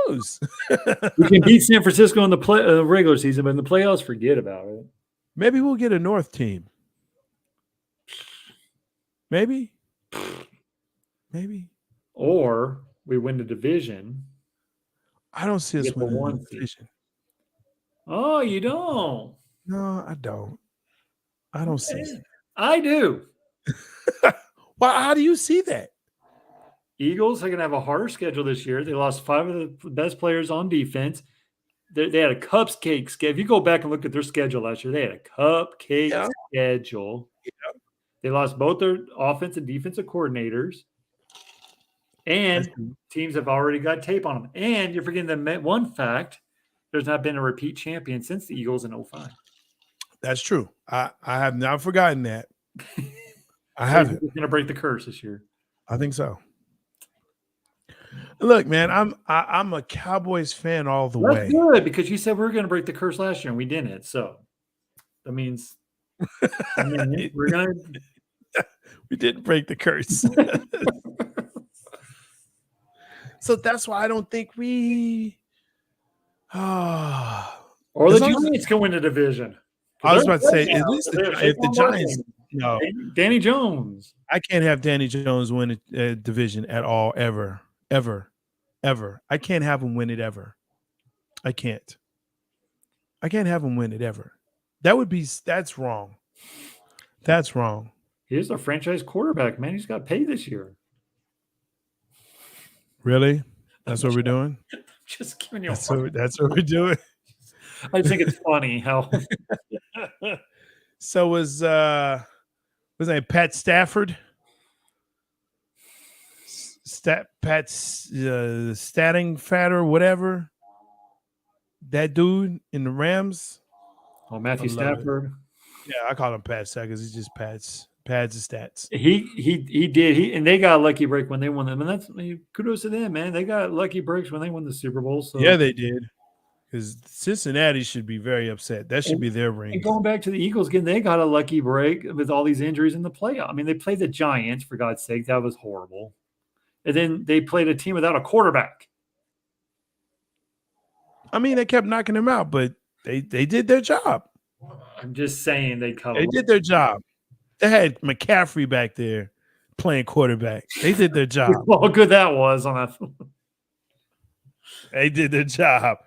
we lose.
We can beat San Francisco in the regular season, but in the playoffs, forget about it.
Maybe we'll get a North team. Maybe.
Or we win the division.
I don't see us winning the division.
Oh, you don't?
No, I don't. I don't see it.
I do.
Well, how do you see that?
Eagles are going to have a harder schedule this year. They lost 5 of the best players on defense. They had a cupcake schedule. If you go back and look at their schedule last year, they had a cupcake schedule.
Yeah.
They lost both their offense and defensive coordinators. And teams have already got tape on them. And you're forgetting the one fact, there's not been a repeat champion since the Eagles in 2005.
That's true. I have not forgotten that. I haven't.
Going to break the curse this year.
I think so. Look, man, I'm a Cowboys fan all the way.
That's good because you said we were going to break the curse last year and we didn't. So that means we're going to.
We didn't break the curse. So that's why I don't think we.
Or the Giants can win the division.
I was about to say, at least if the Giants. No,
Danny Jones.
I can't have Danny Jones win a division at all, ever. I can't have him win it ever. I can't have him win it ever. That's wrong. That's wrong.
He's a franchise quarterback, man. He's got paid this year.
Really? That's what we're doing?
Just giving you
that's what we're doing.
I just think it's funny how.
So was that Pat Stafford? Pat Stattingfat or whatever. That dude in the Rams.
Oh, Matthew Stafford.
Yeah, I call him Pat Stat because he's just pads and stats.
He did. And they got a lucky break when they won them. And that's kudos to them, man. They got lucky breaks when they won the Super Bowl. So
yeah, they did. Because Cincinnati should be very upset. That should be their ring.
And going back to the Eagles again, they got a lucky break with all these injuries in the playoff. I mean, they played the Giants, for God's sake. That was horrible. And then they played a team without a quarterback.
I mean, they kept knocking them out, but they did their job.
I'm just saying they
did their job. They had McCaffrey back there playing quarterback. They did their job.
How good that was on that.
They did their job.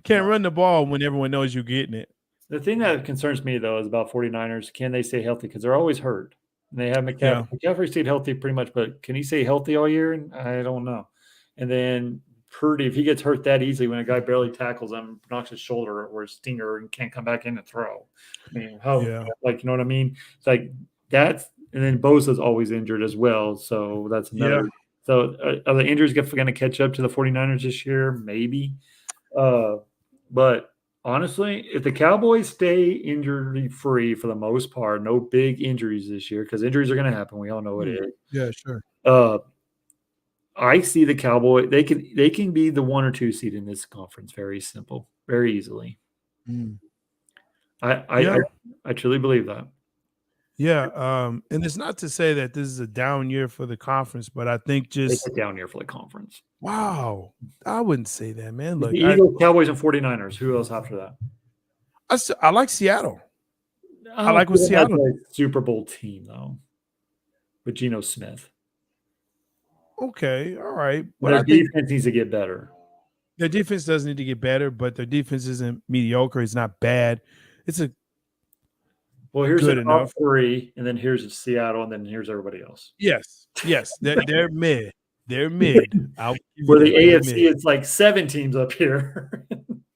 Can't run the ball when everyone knows you're getting it.
The thing that concerns me, though, is about 49ers. Can they stay healthy? Because they're always hurt. And they have McCaffrey. Yeah. McCaffrey stayed healthy pretty much, but can he stay healthy all year? I don't know. And then Purdy, if he gets hurt that easily when a guy barely tackles him, knocks his shoulder or his stinger and can't come back in and throw. I mean, you know what I mean? It's like that's – and then Bosa's always injured as well, so that's another. Yeah. So are the injuries going to catch up to the 49ers this year? Maybe. But honestly, if the Cowboys stay injury-free for the most part, no big injuries this year, because injuries are going to happen. We all know it is.
Yeah, sure.
I see the Cowboy. They can be the 1 or 2 seed in this conference. Very simple, very easily.
Mm.
I truly believe that.
Yeah. And it's not to say that this is a down year for the conference, but I think
It's
just
a down year for the conference.
wow. I wouldn't say that, man.
It's
Look,
the Eagles, Cowboys, and 49ers. Who else after that?
I like Seattle.
I
I
don't
like what
think that's
Seattle.
a Super Bowl team though, with Geno Smith.
Okay, all right, but
Their
I think
defense needs to get better.
their defense does need to get better, but their defense isn't mediocre. It's not bad. It's a
Well, here's
good
the top
enough.
3, and then here's Seattle, and then here's everybody else.
Yes, they're mid. They're mid. I'll give you
For the
that. They're
AFC,
mid.
it's like 7 teams up here.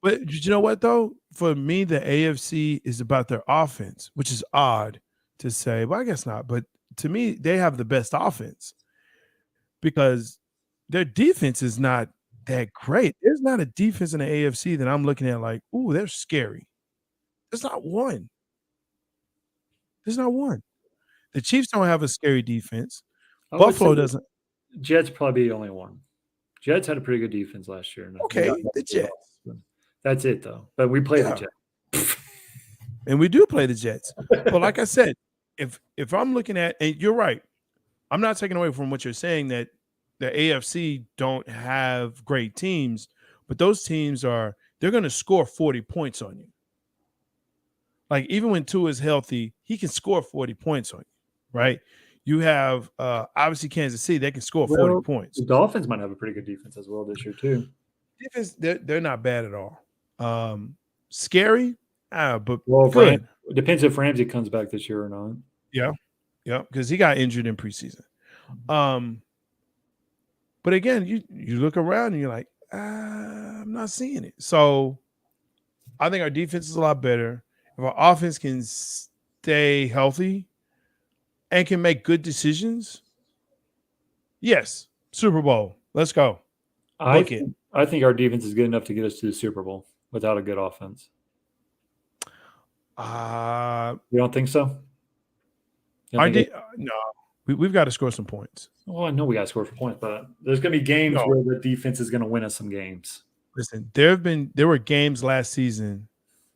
But you know what though? For me, the AFC is about their offense, which is odd to say. Well, I guess not. But to me, they have the best offense because their defense is not that great. There's not a defense in the AFC that I'm looking at like, ooh, they're scary. There's not one. There's not one. The Chiefs don't have a scary defense.
I would say
Buffalo doesn't.
Jets probably the only one. Jets had a pretty good defense last year. And
Okay, the Jets.
That's it, though. But we played the Jets.
And we do play the Jets. But like I said, if I'm looking at, and you're right, I'm not taking away from what you're saying that the AFC don't have great teams, but those teams they're going to score 40 points on you. Like even when Tua is healthy, he can score 40 points on you, right? You have obviously Kansas City, they can score 40 points.
The Dolphins might have a pretty good defense as well this year too.
Defense, they're not bad at all. Scary, but
good. It depends if Ramsey comes back this year or not.
Yeah, because he got injured in preseason. But again, you look around and you're like, I'm not seeing it. So I think our defense is a lot better. If our offense can stay healthy and can make good decisions, yes, Super Bowl. Let's go.
I think our defense is good enough to get us to the Super Bowl without a good offense. You don't think so?
No. We've got to score some points.
Well, I know we got to score for points, but there's going to be games where the defense is going to win us some games.
Listen, there were games last season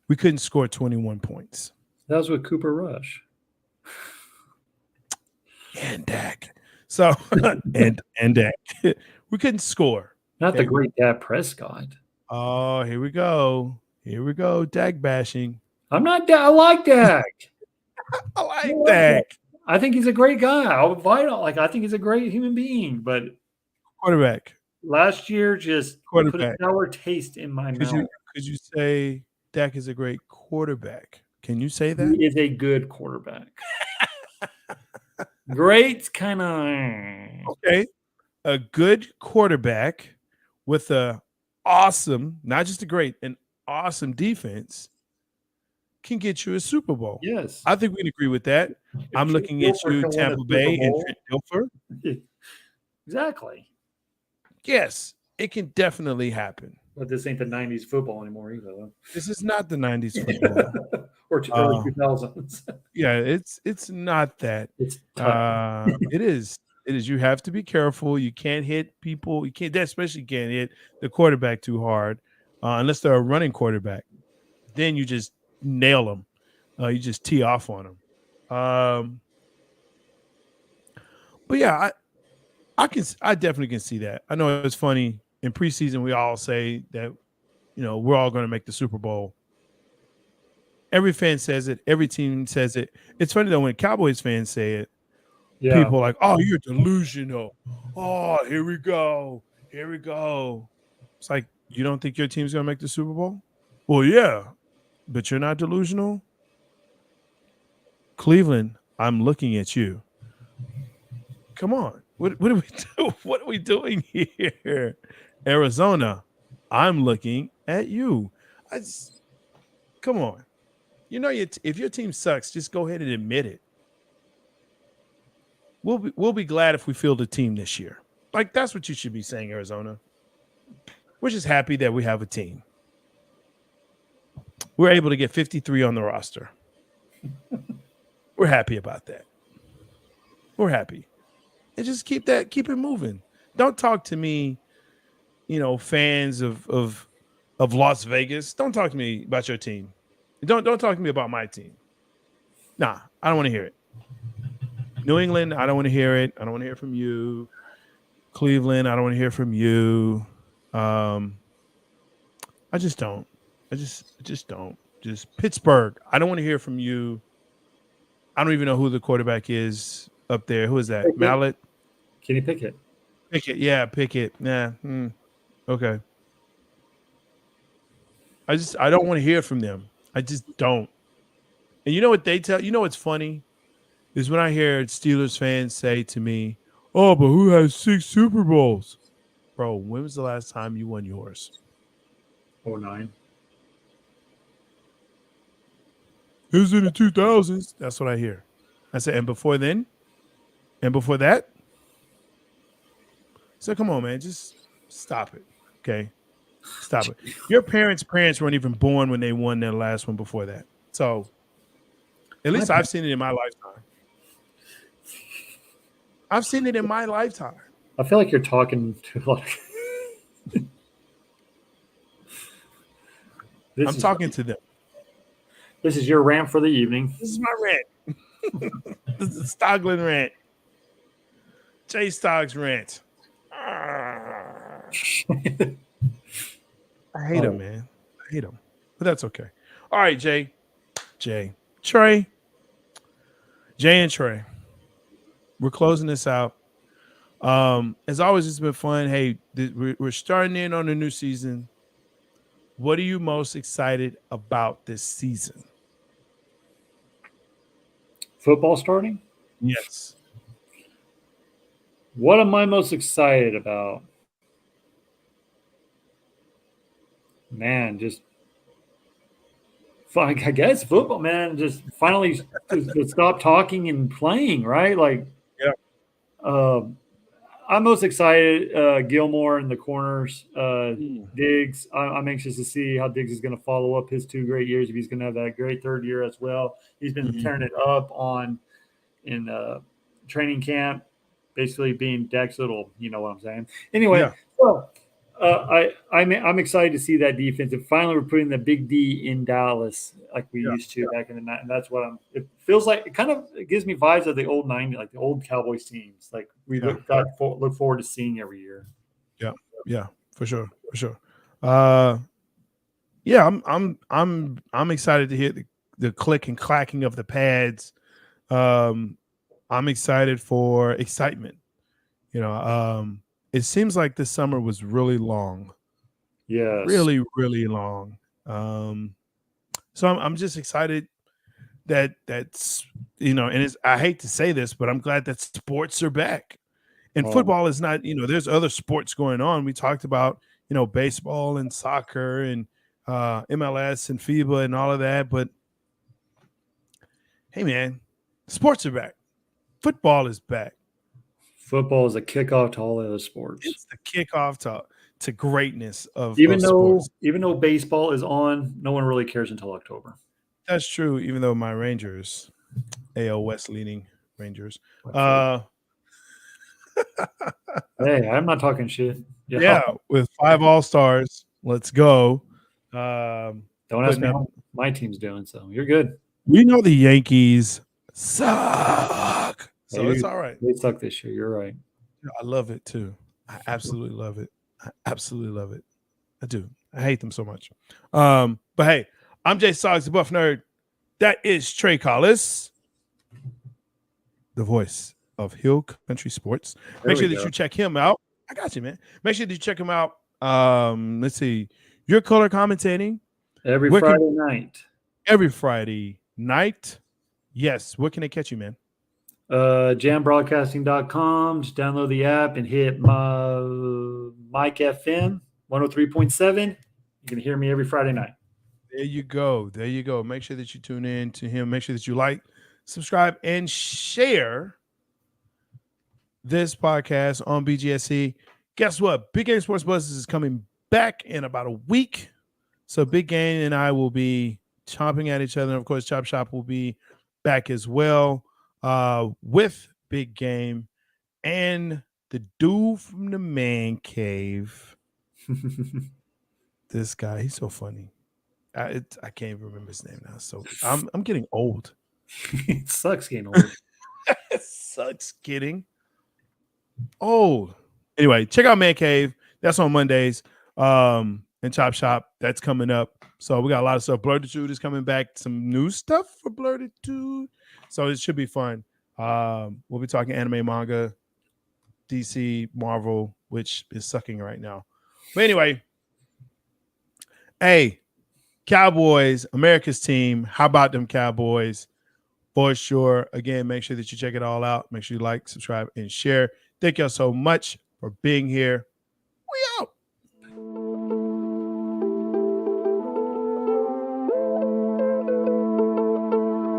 we couldn't score 21 points.
That was with Cooper Rush
and Dak. So and Dak, we couldn't score.
Not the great Dak Prescott.
Oh, here we go. Here we go. Dak bashing.
I'm not. I like Dak.
I like Dak.
I think he's a great guy. I think he's a great human being, but
quarterback.
Last year just put a sour taste in my mouth.
Could you say Dak is a great quarterback? Can you say that?
He is a good quarterback. Great kind of
okay. A good quarterback with a awesome, not just a great, an awesome defense can get you a Super Bowl.
Yes.
I think we can agree with that. I'm looking at you, Tampa Bay and Trent Dilfer.
Exactly.
Yes, it can definitely happen.
But this ain't the 90s football anymore either, though.
This is not the 90s football.
Or early 2000s.
Yeah, it's not that. It is. It is. You have to be careful. You can't hit people. You can't hit the quarterback too hard unless they're a running quarterback. Then you just nail them. You just tee off on them. But yeah, I definitely can see that. I know it's funny. In preseason, we all say that, we're all going to make the Super Bowl. Every fan says it. Every team says it. It's funny though when Cowboys fans say it. Yeah. People are like, "Oh, you're delusional. Oh, here we go. Here we go." It's like, you don't think your team's going to make the Super Bowl? Well, yeah, but you're not delusional. Cleveland, I'm looking at you. Come on. What do we do? What are we doing here? Arizona, I'm looking at you. Come on. If your team sucks, just go ahead and admit it. We'll be glad if we field a team this year. Like, that's what you should be saying, Arizona. We're just happy that we have a team. We're able to get 53 on the roster. We're happy about that. We're happy. And just keep it moving. Don't talk to me, fans of Las Vegas. Don't talk to me about your team. Don't talk to me about my team. Nah, I don't want to hear it. New England, I don't want to hear it. I don't want to hear from you. Cleveland, I don't want to hear from you. I just don't. I just don't. Just Pittsburgh, I don't want to hear from you. I don't even know who the quarterback is up there. Who is that?
Pickett.
Mallet?
Kenny Pickett.
Pickett, yeah, Pickett. Yeah. Okay. I don't want to hear from them. I just don't. And you know what they tell? You know what's funny is when I hear Steelers fans say to me, "Oh, but who has 6 Super Bowls?" Bro, when was the last time you won yours?
09.
It was in the 2000s. That's what I hear. I said, and before then? And before that? So come on, man, just stop it. Okay? Stop it. Your parents' weren't even born when they won their last one before that. So at least I've seen it in my lifetime. I've seen it in my lifetime.
I feel like you're talking to like
I'm talking to them.
This is your rant for the evening.
This is my rant. This is Stoglin rant. Jay Stoggs rant. I hate him, man. I hate him. But that's okay. All right, Trey. Jay and Trey. We're closing this out. As always, it's been fun. Hey, we're starting in on a new season. What are you most excited about this season?
Football starting?
Yes.
What am I most excited about? Man, just I guess football, man. Just finally to stop talking and playing, right? Like,
yeah.
I'm most excited. Gilmore in the corners, Diggs. I'm anxious to see how Diggs is going to follow up his 2 great years. If he's going to have that great 3rd year as well. He's been tearing it up in training camp, basically being Dak's little. You know what I'm saying? Anyway, so I'm excited to see that defense. And finally, we're putting the big D in Dallas like we used to back in the night. And that's what it feels like. It gives me vibes of the old 90s, like the old Cowboys teams. Like we look forward to seeing every year.
Yeah, for sure. I'm excited to hear the click and clacking of the pads. I'm excited for excitement. It seems like this summer was really long.
Yes.
Really, really long. So I'm just excited that's and I hate to say this, but I'm glad that sports are back. And football is not, there's other sports going on. We talked about, baseball and soccer and MLS and FIBA and all of that. But hey, man, sports are back. Football is back.
Football is a kickoff to all the other sports.
It's the kickoff to greatness of
sports. Even though baseball is on, no one really cares until October.
That's true. Even though my Rangers, AL West leading Rangers.
Hey, I'm not talking shit.
Yeah, with 5 All-Stars. Let's go.
Don't ask me how my team's doing, so you're good.
We know the Yankees suck. So it's all right.
They suck this year. You're right.
I love it too. I absolutely love it. I do. I hate them so much. But hey, I'm Jay Soggs, the Buff Nerd. That is Trey Collis, the voice of Hill Country Sports. Make sure that you check him out. I got you, man. Make sure that you check him out. Let's see. Your color commentating
every Friday night.
Every Friday night. Yes. Where can they catch you, man?
Jambroadcasting.com. Just download the app and hit my Mike FM 103.7. You can hear me every Friday night.
There you go. Make sure that you tune in to him. Make sure that you like, subscribe, and share this podcast on BGSC. Guess what? Big Game Sports Buzz is coming back in about a week. So Big Game and I will be chomping at each other. And of course, Chop Shop will be back as well with Big Game and the dude from the man cave. This guy, he's so funny. I can't even remember his name now. So I'm getting old.
It sucks getting old.
It sucks getting old. Anyway, check out Man Cave. That's on Mondays. And Chop Shop. That's coming up. So we got a lot of stuff. Blurtitude is coming back. Some new stuff for Blurtitude. So it should be fun. We'll be talking anime, manga, DC, Marvel, which is sucking right now. But anyway, hey, Cowboys, America's team. How about them Cowboys? For sure. Again, make sure that you check it all out. Make sure you like, subscribe, and share. Thank y'all so much for being here.